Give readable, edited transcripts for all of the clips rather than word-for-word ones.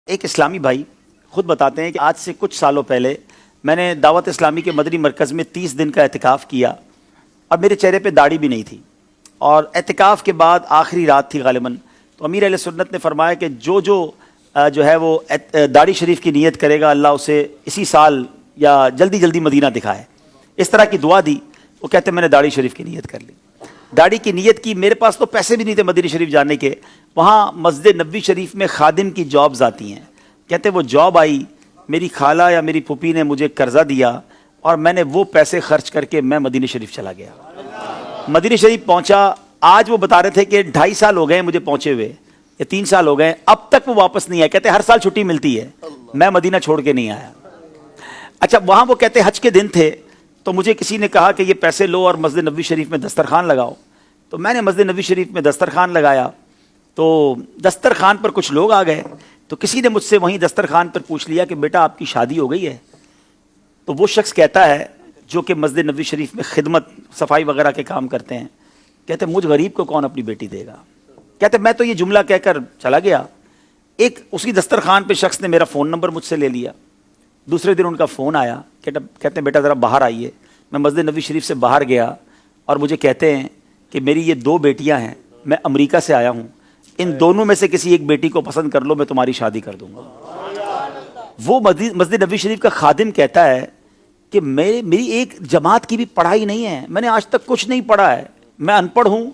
ایک اسلامی بھائی خود بتاتے ہیں کہ آج سے کچھ سالوں پہلے میں نے دعوت اسلامی کے مدنی مرکز میں 30 دن کا اعتکاف کیا اور میرے چہرے پہ داڑھی بھی نہیں تھی، اور اعتکاف کے بعد آخری رات تھی غالباً، تو امیر اہل سنت نے فرمایا کہ جو ہے وہ داڑھی شریف کی نیت کرے گا اللہ اسے اسی سال یا جلدی جلدی مدینہ دکھائے۔ اس طرح کی دعا دی۔ وہ کہتے ہیں میں نے داڑھی شریف کی نیت کر لی، داڑھی کی نیت کی۔ میرے پاس تو پیسے بھی نہیں تھے مدینہ شریف جانے کے، وہاں مسجد نبوی شریف میں خادم کی جابز آتی ہیں۔ کہتے وہ جاب آئی، میری خالہ یا میری پھوپھی نے مجھے قرضہ دیا اور میں نے وہ پیسے خرچ کر کے میں مدینہ شریف چلا گیا۔ مدینہ شریف پہنچا، آج وہ بتا رہے تھے کہ 2.5 سال ہو گئے مجھے پہنچے ہوئے، یا 3 سال ہو گئے، اب تک وہ واپس نہیں آئے۔ کہتے ہر سال چھٹی ملتی ہے، میں مدینہ چھوڑ کے نہیں آیا۔ اچھا، وہاں وہ کہتے حج کے دن تھے، تو مجھے کسی نے کہا کہ یہ پیسے لو اور مسجد نبوی شریف میں دسترخوان لگاؤ، تو میں نے مسجد نبوی شریف میں دسترخوان لگایا، تو دسترخوان پر کچھ لوگ آ گئے، تو کسی نے مجھ سے وہیں دسترخوان پر پوچھ لیا کہ بیٹا آپ کی شادی ہو گئی ہے؟ تو وہ شخص کہتا ہے جو کہ مسجد نبوی شریف میں خدمت صفائی وغیرہ کے کام کرتے ہیں، کہتے مجھ غریب کو کون اپنی بیٹی دے گا؟ کہتے میں تو یہ جملہ کہہ کر چلا گیا۔ ایک اسی دسترخوان پہ شخص نے میرا فون نمبر مجھ سے لے لیا، دوسرے دن ان کا فون آیا، کہتے ہیں بیٹا ذرا باہر آئیے۔ میں مسجد نبوی شریف سے باہر گیا اور مجھے کہتے ہیں کہ میری یہ 2 بیٹیاں ہیں، میں امریکہ سے آیا ہوں، ان دونوں میں سے کسی ایک بیٹی کو پسند کر لو، میں تمہاری شادی کر دوں گا۔ وہ مسجد نبوی شریف کا خادم کہتا ہے کہ میری ایک جماعت کی بھی پڑھائی نہیں ہے، میں نے آج تک کچھ نہیں پڑھا ہے، میں ان پڑھ ہوں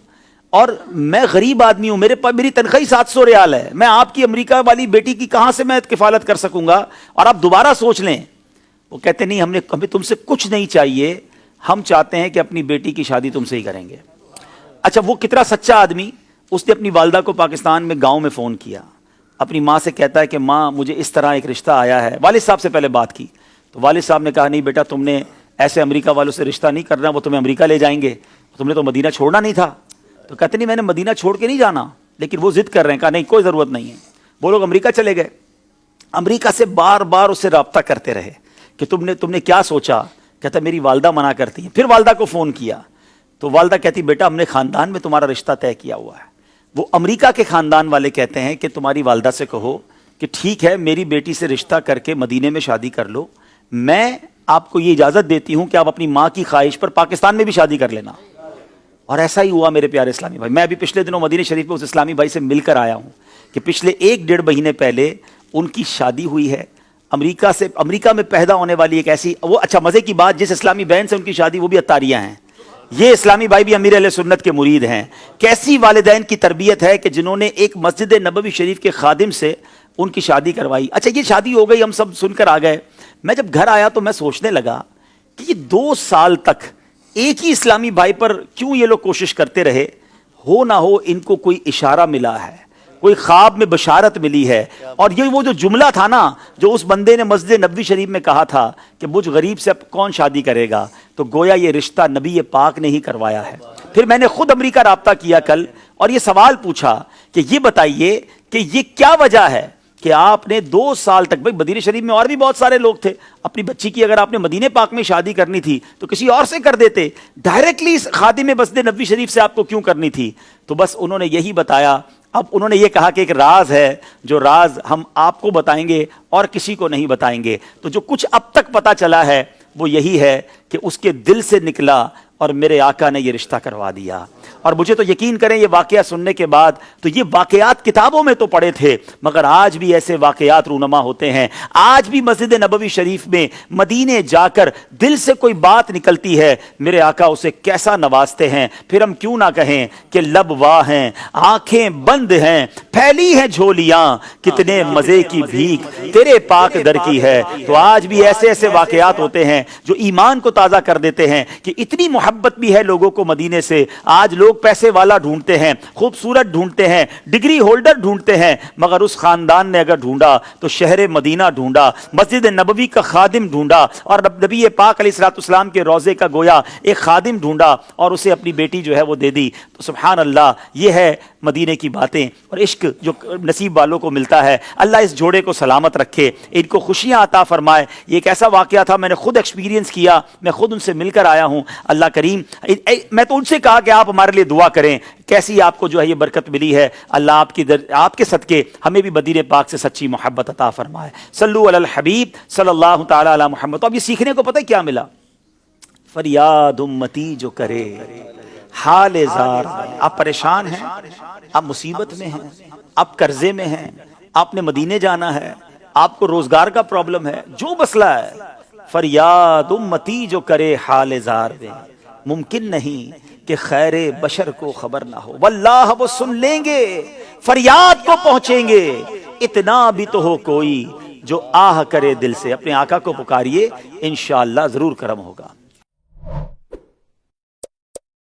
اور میں غریب آدمی ہوں، میری تنخواہ 700 ریال ہے، میں آپ کی امریکہ والی بیٹی کی کہاں سے میں کفالت کر سکوں گا؟ اور آپ دوبارہ سوچ لیں۔ وہ کہتے نہیں، ہمیں تم سے کچھ نہیں چاہیے، ہم چاہتے ہیں کہ اپنی بیٹی کی شادی تم سے ہی کریں گے۔ اچھا، وہ کتنا سچا آدمی، اس نے اپنی والدہ کو پاکستان میں گاؤں میں فون کیا، اپنی ماں سے کہتا ہے کہ ماں مجھے اس طرح ایک رشتہ آیا ہے۔ والد صاحب سے پہلے بات کی، تو والد صاحب نے کہا نہیں بیٹا، تم نے ایسے امریکہ والوں سے رشتہ نہیں کرنا، وہ تمہیں امریکہ لے جائیں گے، تم نے تو مدینہ چھوڑنا نہیں تھا۔ تو کہتے نہیں میں نے مدینہ چھوڑ کے نہیں جانا، لیکن وہ ضد کر رہے ہیں۔ کہا نہیں کوئی ضرورت نہیں ہے۔ وہ لوگ امریکہ چلے گئے، امریکہ سے بار بار اسے رابطہ کرتے رہے کہ تم نے کیا سوچا؟ کہتا میری والدہ منع کرتی ہیں۔ پھر والدہ کو فون کیا، تو والدہ کہتی بیٹا ہم نے خاندان میں تمہارا رشتہ طے کیا ہوا ہے۔ وہ امریکہ کے خاندان والے کہتے ہیں کہ تمہاری والدہ سے کہو کہ ٹھیک ہے میری بیٹی سے رشتہ کر کے مدینے میں شادی کر لو، میں آپ کو یہ اجازت دیتی ہوں کہ آپ اپنی ماں کی خواہش پر پاکستان میں بھی شادی کر لینا۔ اور ایسا ہی ہوا میرے پیارے اسلامی بھائی۔ میں ابھی پچھلے دنوں مدینہ شریف میں اس اسلامی بھائی سے مل کر آیا ہوں کہ پچھلے 1-1.5 مہینے پہلے ان کی شادی ہوئی ہے امریکہ میں پیدا ہونے والی ایک ایسی، وہ اچھا مزے کی بات، جس اسلامی بہن سے ان کی شادی وہ بھی عطاریہ ہیں۔ یہ اسلامی بھائی بھی امیر اہل سنت کے مرید ہیں۔ کیسی والدین کی تربیت ہے کہ جنہوں نے ایک مسجد نبوی شریف کے خادم سے ان کی شادی کروائی۔ اچھا یہ شادی ہو گئی، ہم سب سن کر آ گئے۔ میں جب گھر آیا تو میں سوچنے لگا کہ یہ 2 سال تک ایک ہی اسلامی بھائی پر کیوں یہ لوگ کوشش کرتے رہے؟ ہو نہ ہو ان کو کوئی اشارہ ملا ہے، کوئی خواب میں بشارت ملی ہے، اور یہ وہ جو جملہ تھا نا جو اس بندے نے مسجد نبوی شریف میں کہا تھا کہ مجھ غریب سے اب کون شادی کرے گا، تو گویا یہ رشتہ نبی پاک نے ہی کروایا ہے۔ پھر میں نے خود امریکہ رابطہ کیا کل اور یہ سوال پوچھا کہ یہ بتائیے کہ یہ کیا وجہ ہے کہ آپ نے 2 سال تک، بھائی مدینہ شریف میں اور بھی بہت سارے لوگ تھے، اپنی بچی کی اگر آپ نے مدینہ پاک میں شادی کرنی تھی تو کسی اور سے کر دیتے، ڈائریکٹلی خادم مسجد نبوی شریف سے آپ کو کیوں کرنی تھی؟ تو بس انہوں نے یہی بتایا۔ اب انہوں نے یہ کہا کہ ایک راز ہے، جو راز ہم آپ کو بتائیں گے اور کسی کو نہیں بتائیں گے۔ تو جو کچھ اب تک پتہ چلا ہے وہ یہی ہے کہ اس کے دل سے نکلا اور میرے آقا نے یہ رشتہ کروا دیا۔ اور مجھے تو یقین کریں یہ واقعہ سننے کے بعد، تو یہ واقعات کتابوں میں تو پڑھے تھے، مگر آج بھی ایسے واقعات رونما ہوتے ہیں۔ آج بھی مسجد نبوی شریف میں مدینے جا کر دل سے کوئی بات نکلتی ہے، میرے آقا اسے کیسا نوازتے ہیں۔ پھر ہم کیوں نہ کہیں کہ لب واہ ہیں، آنکھیں بند ہیں، پھیلی ہیں جھولیاں، کتنے مزے کی بھیک تیرے پاک در کی ہے۔ تو آج بھی ایسے ایسے واقعات ہوتے ہیں جو ایمان کو تازہ کر دیتے ہیں کہ اتنی محبت بھی ہے لوگوں کو مدینے سے۔ آج لوگ پیسے والا ڈھونڈتے ہیں، خوبصورت ڈھونڈتے ہیں، ڈگری ہولڈر ڈھونڈتے ہیں، مگر اس خاندان نے اگر ڈھونڈا تو شہر مدینہ ڈھونڈا، مسجد نبوی کا خادم ڈھونڈا، اور نبی پاک علیہ الصلوۃ والسلام کے روضے کا گویا ایک خادم ڈھونڈا اور اسے اپنی بیٹی جو ہے وہ دے دی۔ تو سبحان اللہ، یہ ہے مدینے کی باتیں اور عشق جو نصیب والوں کو ملتا ہے۔ اللہ اس جوڑے کو سلامت رکھے، ان کو خوشیاں عطا فرمائے۔ یہ ایک ایسا واقعہ تھا، میں نے خود ایکسپیرینس کیا، میں خود ان سے مل کر آیا ہوں۔ اللہ کریم کریم میں تو ان سے کہا کہ آپ ہمارے لیے دعا کریں، کیسی آپ کو جو ہے یہ برکت ملی ہے، اللہ آپ کے صدقے ہمیں بھی مدینے پاک سے سچی محبت عطا فرمائے۔ صلو علی الحبیب صلی اللہ تعالی علی محمد۔ تو اب یہ سیکھنے کو پتہ ہے کیا ملا؟ فریاد امتی جو کرے حال زار، آپ پریشان ہیں، آپ مصیبت میں ہیں، آپ قرضے میں ہیں، آپ نے مدینے جانا ہے، آپ کو روزگار کا پرابلم ہے، جو مسئلہ ہے، فریاد امتی جو کرے حال زار میں، ممکن نہیں کہ خیر بشر کو خبر نہ ہو، واللہ وہ سن لیں گے، فریاد کو پہنچیں گے، اتنا بھی تو ہو کوئی جو آہ کرے دل سے۔ اپنے آقا کو پکاریے، انشاءاللہ ضرور کرم ہوگا۔